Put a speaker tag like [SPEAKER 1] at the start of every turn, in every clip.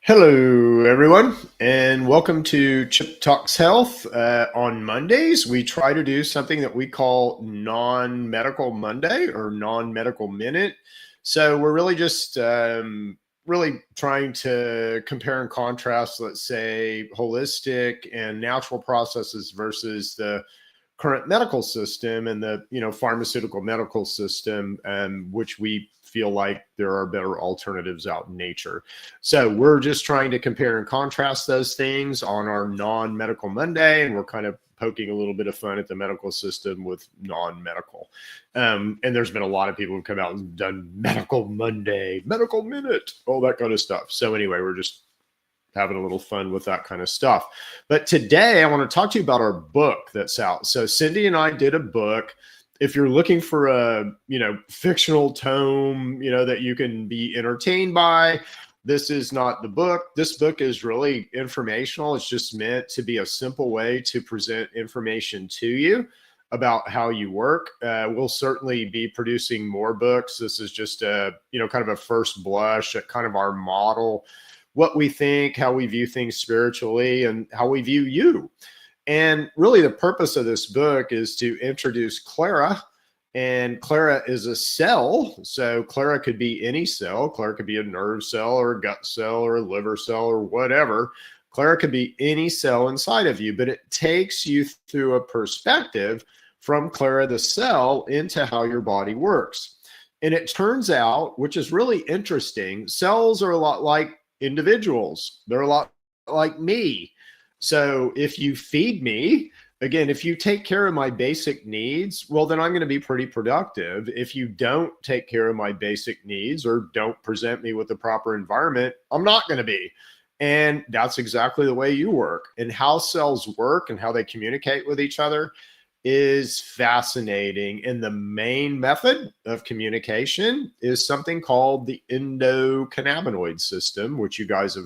[SPEAKER 1] Hello, everyone, and welcome to Chip Talks Health. On Mondays, we try to do something that we call non-medical Monday or non-medical minute. So we're really just really trying to compare and contrast, let's say, holistic and natural processes versus the current medical system and the pharmaceutical medical system, which we feel like there are better alternatives out in nature. So we're just trying to compare and contrast those things on our non-medical Monday, and we're kind of poking a little bit of fun at the medical system with non-medical. And there's been a lot of people who've come out and done medical Monday, medical minute, all that kind of stuff. So anyway, we're just having a little fun with that kind of stuff. But today I want to talk to you about our book that's out. So Cindy and I did a book. If you're looking for a, fictional tome, that you can be entertained by, this is not the book. This book is really informational. It's just meant to be a simple way to present information to you about how you work. We'll certainly be producing more books. This is just a, kind of a first blush at kind of our model, what we think, how we view things spiritually, and how we view you. And really the purpose of this book is to introduce Clara. And Clara is a cell. So Clara could be any cell. Clara could be a nerve cell or a gut cell or a liver cell or whatever. Clara could be any cell inside of you, but it takes you through a perspective from Clara the cell into how your body works. And it turns out, which is really interesting, cells are a lot like individuals. They're a lot like me. So if you feed me, again, if you take care of my basic needs, well, then I'm going to be pretty productive. If you don't take care of my basic needs or don't present me with the proper environment, I'm not going to be. And that's exactly the way you work. And how cells work and how they communicate with each other is fascinating. And the main method of communication is something called the endocannabinoid system, which you guys have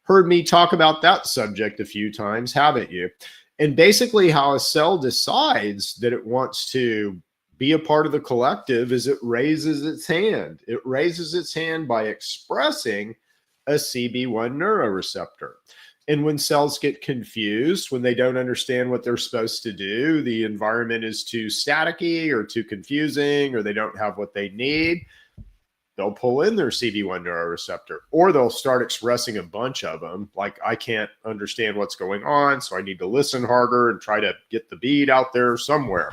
[SPEAKER 1] heard me talk about that subject a few times, haven't you? And basically how a cell decides that it wants to be a part of the collective is it raises its hand. It raises its hand by expressing a CB1 neuroreceptor. And when cells get confused, when they don't understand what they're supposed to do, the environment is too staticky or too confusing, or they don't have what they need, they'll pull in their CB1 neuroreceptor, or they'll start expressing a bunch of them. Like, I can't understand what's going on, so I need to listen harder and try to get the bead out there somewhere.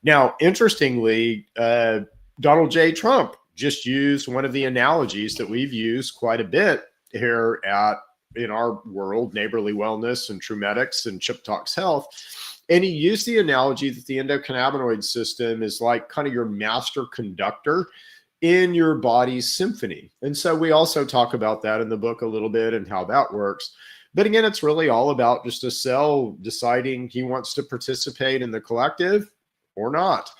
[SPEAKER 1] Now, interestingly, Donald J. Trump just used one of the analogies that we've used quite a bit here in our world, Neighborly Wellness and TrueMedics and Chip Talks Health. And he used the analogy that the endocannabinoid system is like kind of your master conductor in your body's symphony. And so we also talk about that in the book a little bit and how that works. But again, it's really all about just a cell deciding he wants to participate in the collective or not.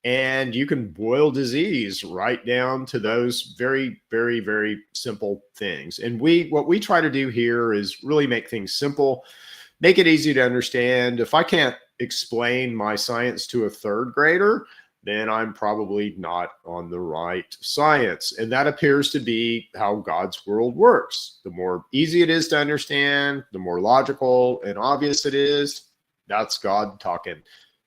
[SPEAKER 1] And you can boil disease right down to those very, very, very simple things. And what we try to do here is really make things simple, make it easy to understand. If I can't explain my science to a third grader, then I'm probably not on the right science. And that appears to be how God's world works. The more easy it is to understand, the more logical and obvious it is, that's God talking.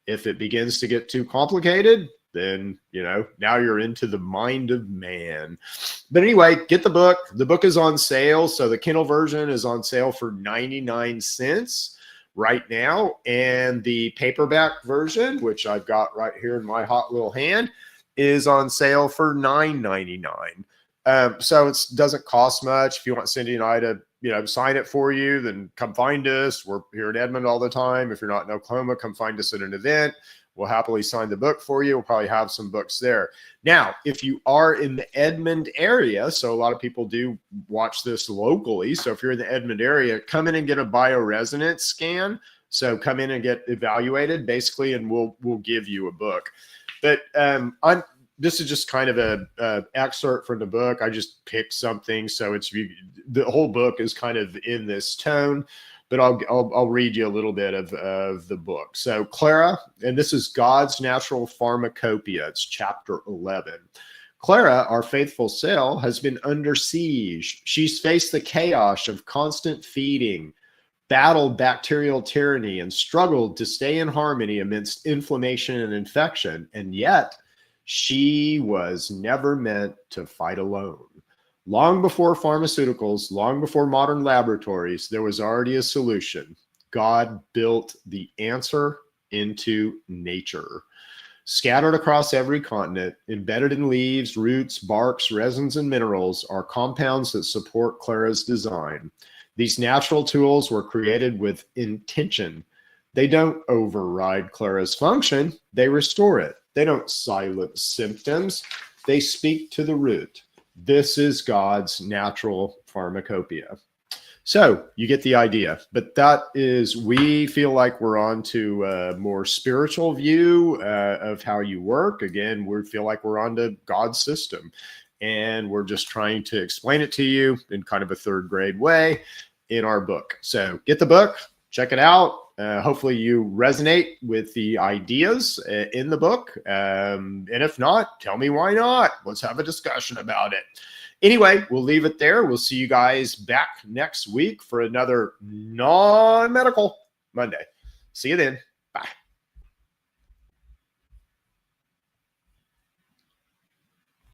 [SPEAKER 1] If it begins to get too complicated, then, now you're into the mind of man. But anyway, get the book. The book is on sale. So the Kindle version is on sale for 99 cents right now. And the paperback version, which I've got right here in my hot little hand, is on sale for $9.99. So it doesn't cost much. If you want Cindy and I to sign it for you, then come find us. We're here in Edmond all the time. If you're not in Oklahoma, come find us at an event. We'll happily sign the book for you. We'll probably have some books there. Now, if you are in the Edmond area, so a lot of people do watch this locally. So if you're in the Edmond area, come in and get a bioresonance scan. So come in and get evaluated basically, and we'll give you a book. But this is just kind of a excerpt from the book. I just picked something. So the whole book is kind of in this tone. But I'll read you a little bit of the book. So Clara, and this is God's Natural Pharmacopoeia. It's chapter 11. Clara, our faithful cell, has been under siege. She's faced the chaos of constant feeding, battled bacterial tyranny, and struggled to stay in harmony amidst inflammation and infection. And yet, she was never meant to fight alone. Long before pharmaceuticals, long before modern laboratories, there was already a solution. God built the answer into nature. Scattered across every continent, embedded in leaves, roots, barks, resins, and minerals are compounds that support Clara's design. These natural tools were created with intention. They don't override Clara's function, they restore it. They don't silence symptoms, they speak to the root. This is God's natural pharmacopoeia. So you get the idea, but that is, we feel like we're on to a more spiritual view of how you work. Again, we feel like we're on to God's system, and we're just trying to explain it to you in kind of a third grade way in our book. So get the book, check it out. Hopefully you resonate with the ideas in the book. And if not, tell me why not. Let's have a discussion about it. Anyway, we'll leave it there. We'll see you guys back next week for another non-medical Monday. See you then.